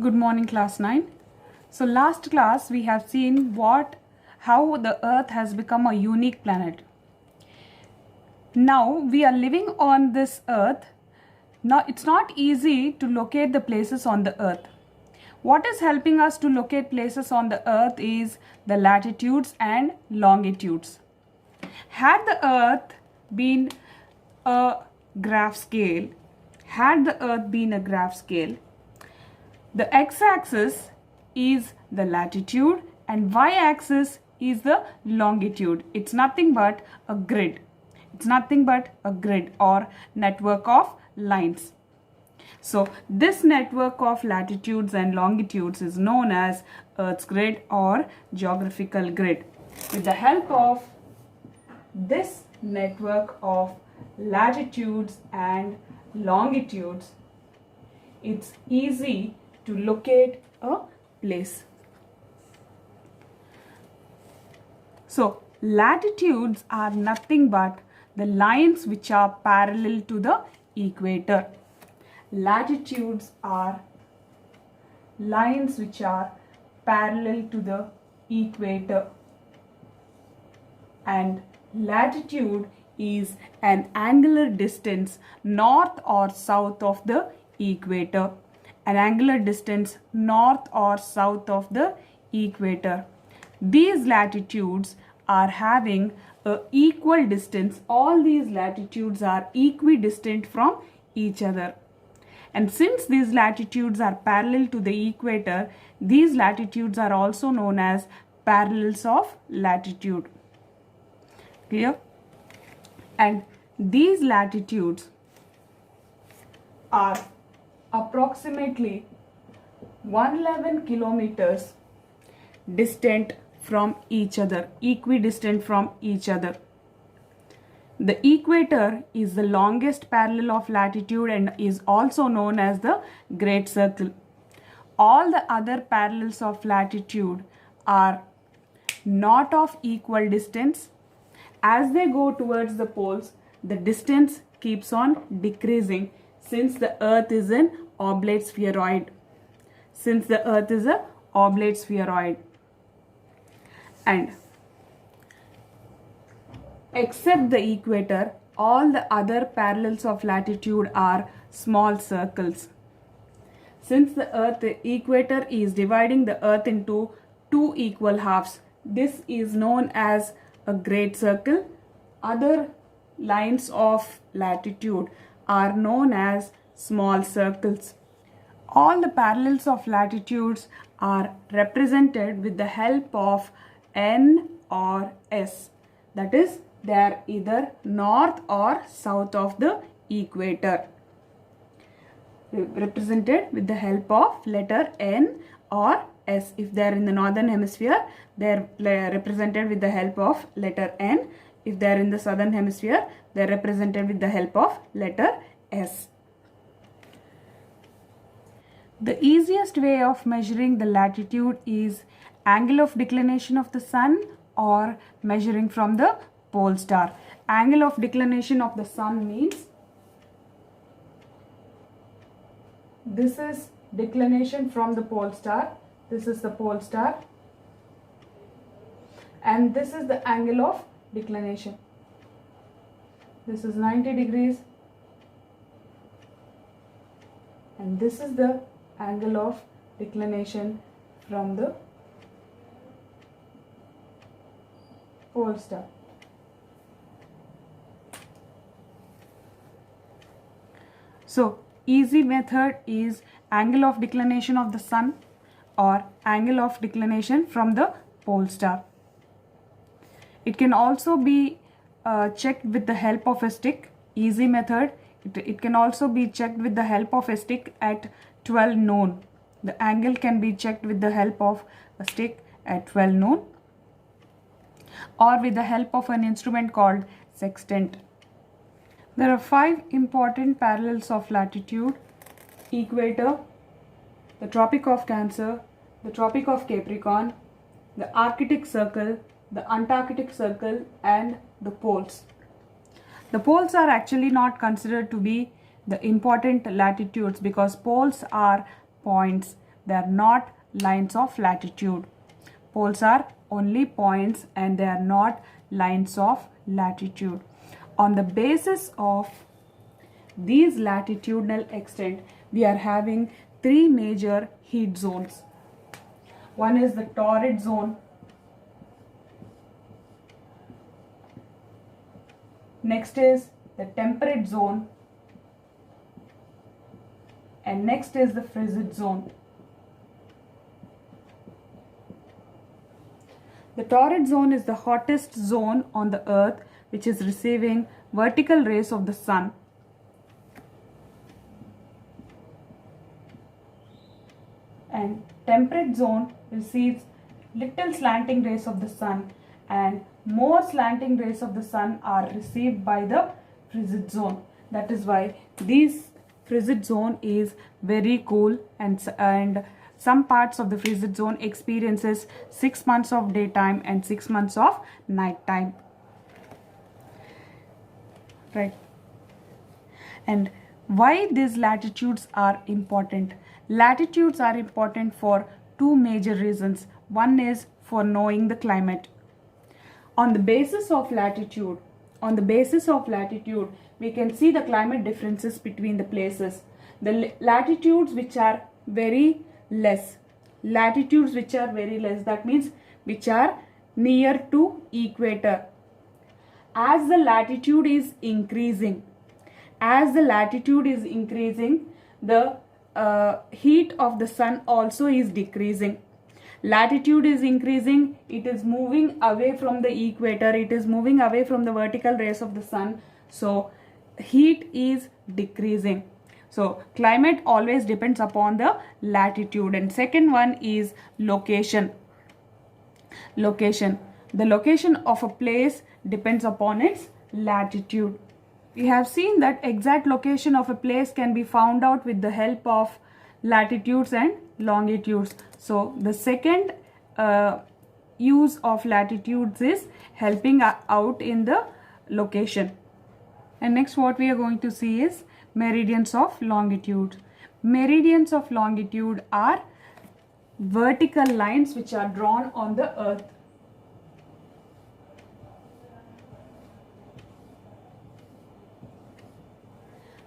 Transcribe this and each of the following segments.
Good morning, class 9. So last class we have seen how the earth has become a unique planet. Now we are living on this earth. Now it's not easy to locate the places on the earth. What is helping us to locate places on the earth is the latitudes and longitudes. Had the earth been a graph scale, the x-axis is the latitude and y-axis is the longitude. It's nothing but a grid. It's nothing but a grid or network of lines. So this network of latitudes and longitudes is known as Earth's grid or geographical grid. With the help of this network of latitudes and longitudes, it's easy to locate a place. So latitudes are nothing but the lines which are parallel to the equator. Latitudes are lines which are parallel to the equator, and latitude is an angular distance north or south of the equator. An angular distance north or south of the equator. These latitudes are having an equal distance. All these latitudes are equidistant from each other. And since these latitudes are parallel to the equator, these latitudes are also known as parallels of latitude. Clear? And these latitudes are approximately 111 kilometers distant from each other, equidistant from each other. The equator is the longest parallel of latitude and is also known as the Great Circle. All the other parallels of latitude are not of equal distance. As they go towards the poles, the distance keeps on decreasing since the earth is an oblate spheroid. And except the equator, all the other parallels of latitude are small circles. Since the equator is dividing the earth into two equal halves, this is known as a great circle. Other lines of latitude are known as small circles. All the parallels of latitudes are represented with the help of N or S. That is, they are either north or south of the equator. Represented with the help of letter N or S. If they are in the northern hemisphere, they are represented with the help of letter N. If they are in the southern hemisphere, they are represented with the help of letter S. The easiest way of measuring the latitude is angle of declination of the sun or measuring from the pole star. Angle of declination of the sun means this is declination from the pole star. This is the pole star. And this is the angle of declination. This is 90 degrees. And this is the angle of declination from the pole star. So easy method is angle of declination of the sun or angle of declination from the pole star. It can also be checked with the help of a stick. Easy method. It can also be checked with the help of a stick at 12 noon. The angle can be checked with the help of a stick at 12 noon or with the help of an instrument called sextant. There are 5 important parallels of latitude: equator, the Tropic of Cancer, the Tropic of Capricorn, the Arctic Circle, the Antarctic Circle, and the poles. The poles are actually not considered to be the important latitudes because poles are points, they are not lines of latitude. Poles are only points and they are not lines of latitude. On the basis of these latitudinal extent, we are having three major heat zones. One is the torrid zone, next is the temperate zone, and next is the frigid zone. The torrid zone is the hottest zone on the earth, which is receiving vertical rays of the sun. And temperate zone receives little slanting rays of the sun, and more slanting rays of the sun are received by the frigid zone. That is why this frigid zone is very cool, and some parts of the frigid zone experiences 6 months of daytime and 6 months of nighttime. Right. And why these latitudes are important? Latitudes are important for two major reasons. One is for knowing the climate. On the basis of latitude, we can see the climate differences between the places. The latitudes which are very less, that means which are near to equator. As the latitude is increasing, the heat of the sun also is decreasing. Latitude is increasing, it is moving away from the equator, it is moving away from the vertical rays of the sun, so heat is decreasing. So climate always depends upon the latitude. And second one is location. The location of a place depends upon its latitude. We have seen that exact location of a place can be found out with the help of latitudes and longitudes. So the second use of latitudes is helping out in the location. And next what we are going to see is meridians of longitude. Meridians of longitude are vertical lines which are drawn on the earth.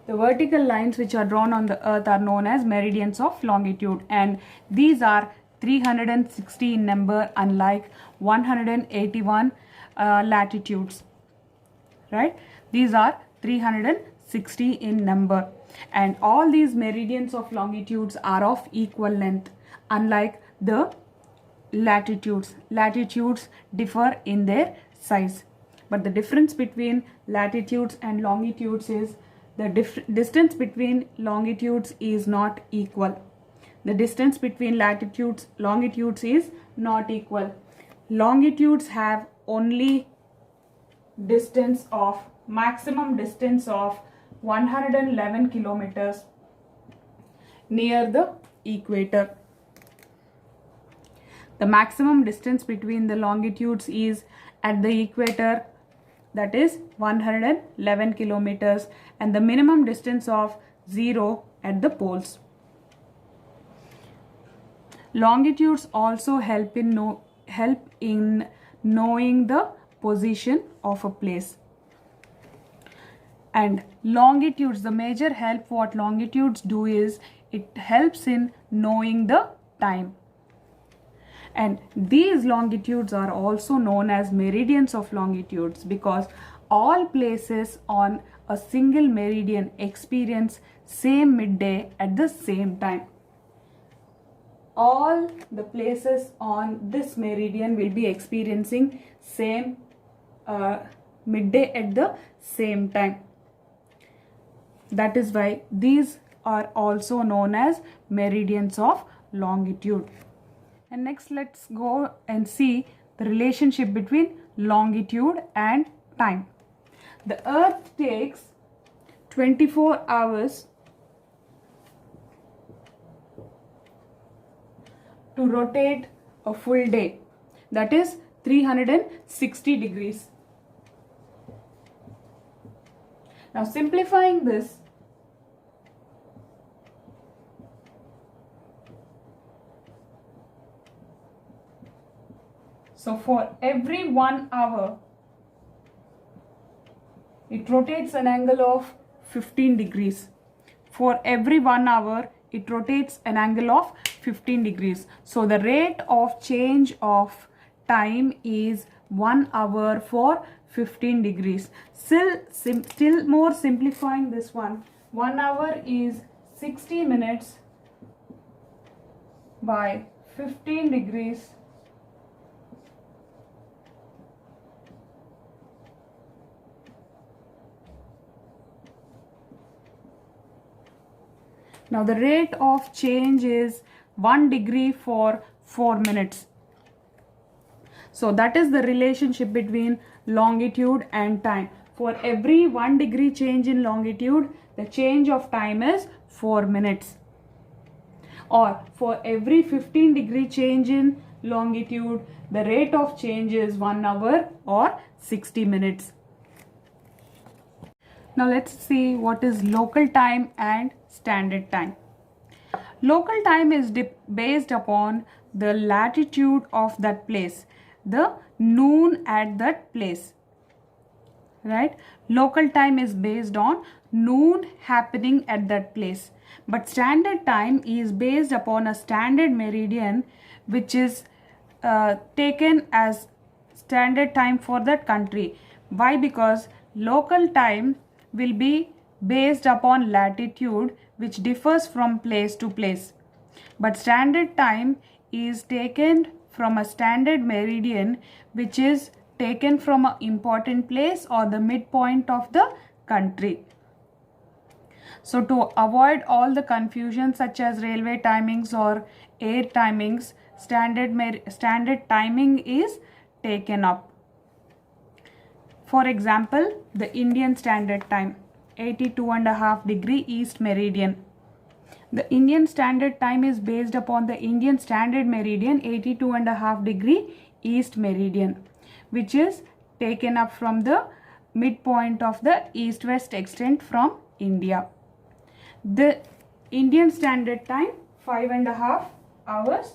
The vertical lines which are drawn on the earth are known as meridians of longitude, and these are 360 in number, unlike 181 latitudes. Right? These are 360 in number, and all these meridians of longitudes are of equal length, unlike the latitudes. Latitudes differ in their size, but the difference between latitudes and longitudes is the distance between longitudes is not equal. The distance between longitudes is not equal. Longitudes have only maximum distance of 111 kilometers near the equator. The maximum distance between the longitudes is at the equator, that is 111 kilometers, and the minimum distance of 0 at the poles. Longitudes also help in knowing the position of a place. And longitudes, the major help what longitudes do is it helps in knowing the time. And these longitudes are also known as meridians of longitudes because all places on a single meridian experience same midday at the same time. All the places on this meridian will be experiencing same midday at the same time. That is why these are also known as meridians of longitude. And next let's go and see the relationship between longitude and time. The earth takes 24 hours to rotate a full day, that is 360 degrees. Now simplifying this, So for every 1 hour, it rotates an angle of 15 degrees. For every 1 hour, it rotates an angle of 15 degrees. So the rate of change of time is 1 hour for 15 degrees. Still more simplifying this one. 1 hour is 60 minutes by 15 degrees. Now the rate of change is 1 degree for 4 minutes. So that is the relationship between longitude and time. For every 1 degree change in longitude, the change of time is 4 minutes. Or for every 15 degree change in longitude, the rate of change is 1 hour or 60 minutes. Now let's see what is local time and standard time. Local time is based upon the latitude of that place, the noon at that place, right? Local time is based on noon happening at that place, but standard time is based upon a standard meridian which is taken as standard time for that country. Why? Because local time will be based upon latitude which differs from place to place, but standard time is taken from a standard meridian which is taken from an important place or the midpoint of the country. So to avoid all the confusion such as railway timings or air timings, standard timing is taken up. For example, the Indian Standard Time, 82.5 degree East Meridian. The Indian Standard Time is based upon the Indian Standard Meridian, 82.5 degree East Meridian, which is taken up from the midpoint of the east-west extent from India. The Indian Standard Time, 5.5 hours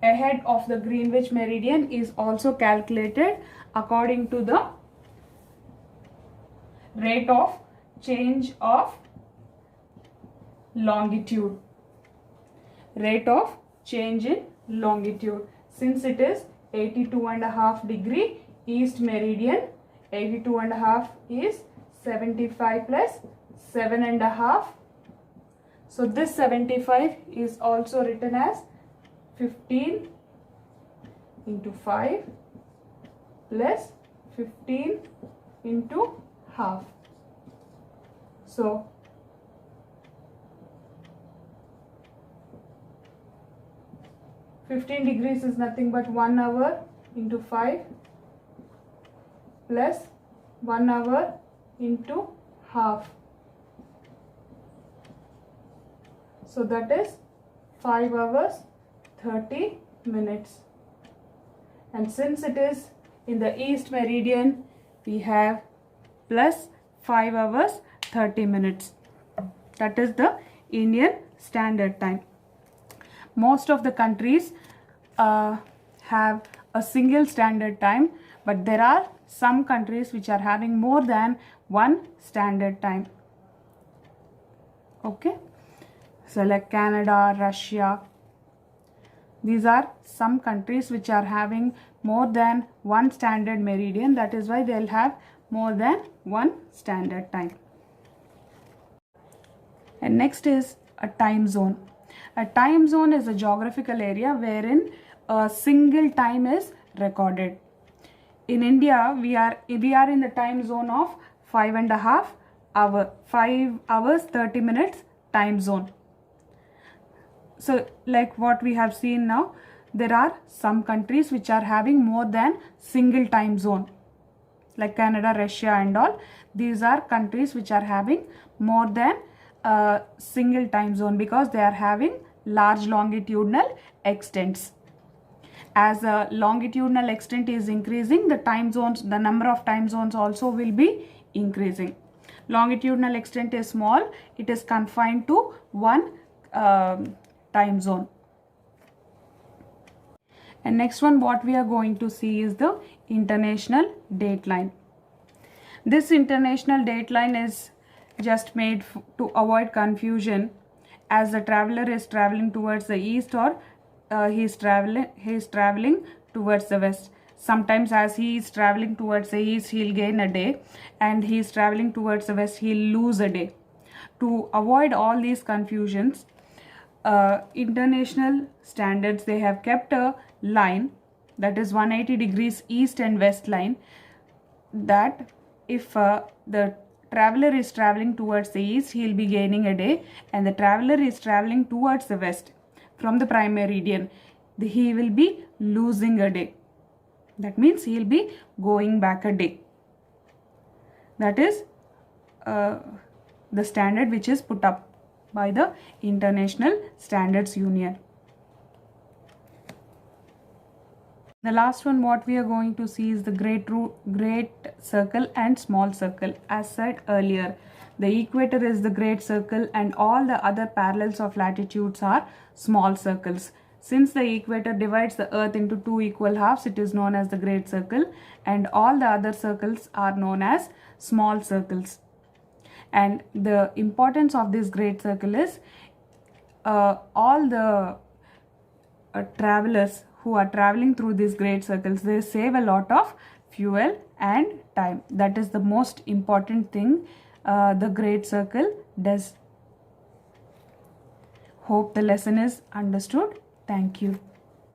ahead of the Greenwich Meridian, is also calculated according to the rate of change of longitude. Rate of change in longitude. Since it is 82.5 degree East Meridian, 82.5 is 75 plus 7.5. So this 75 is also written as 15 into 5 plus 15 into half. So (15 degrees) is nothing but 1 hour into 5 plus 1 hour into half. So that is 5 hours 30 minutes. And since it is in the East Meridian, we have plus 5 hours 30 minutes. That is the Indian Standard Time. Most of the countries have a single standard time, but there are some countries which are having more than one standard time. Okay, so like Canada, Russia, these are some countries which are having more than one standard meridian. That is why they'll have more than one standard time. And next is a time zone. A time zone is a geographical area wherein a single time is recorded. In India, we are in the time zone of 5.5 hours, 5 hours 30 minutes time zone. So like what we have seen now, there are some countries which are having more than single time zone, like Canada, Russia and all. These are countries which are having more than a single time zone because they are having large longitudinal extents. As a longitudinal extent is increasing, the time zones, the number of time zones also will be increasing. Longitudinal extent is small, it is confined to one time zone. And next one what we are going to see is the international date line. This international date line is just made to avoid confusion, as the traveler is traveling towards the east, or he is traveling towards the west. Sometimes as he is traveling towards the east, he'll gain a day, and he is traveling towards the west, he'll lose a day. To avoid all these confusions, international standards, they have kept a line that is 180 degrees east and west line, that if the traveler is traveling towards the east, he will be gaining a day, and the traveler is traveling towards the west from the prime meridian, he will be losing a day. That means he will be going back a day. That is the standard which is put up by the International Standards Union. The last one what we are going to see is the great circle and small circle. As said earlier, the equator is the great circle and all the other parallels of latitudes are small circles. Since the equator divides the earth into two equal halves, it is known as the great circle, and all the other circles are known as small circles. And the importance of this great circle is all the travelers who are traveling through these great circles, they save a lot of fuel and time. That is the most important thing the great circle does. Hope the lesson is understood. Thank you.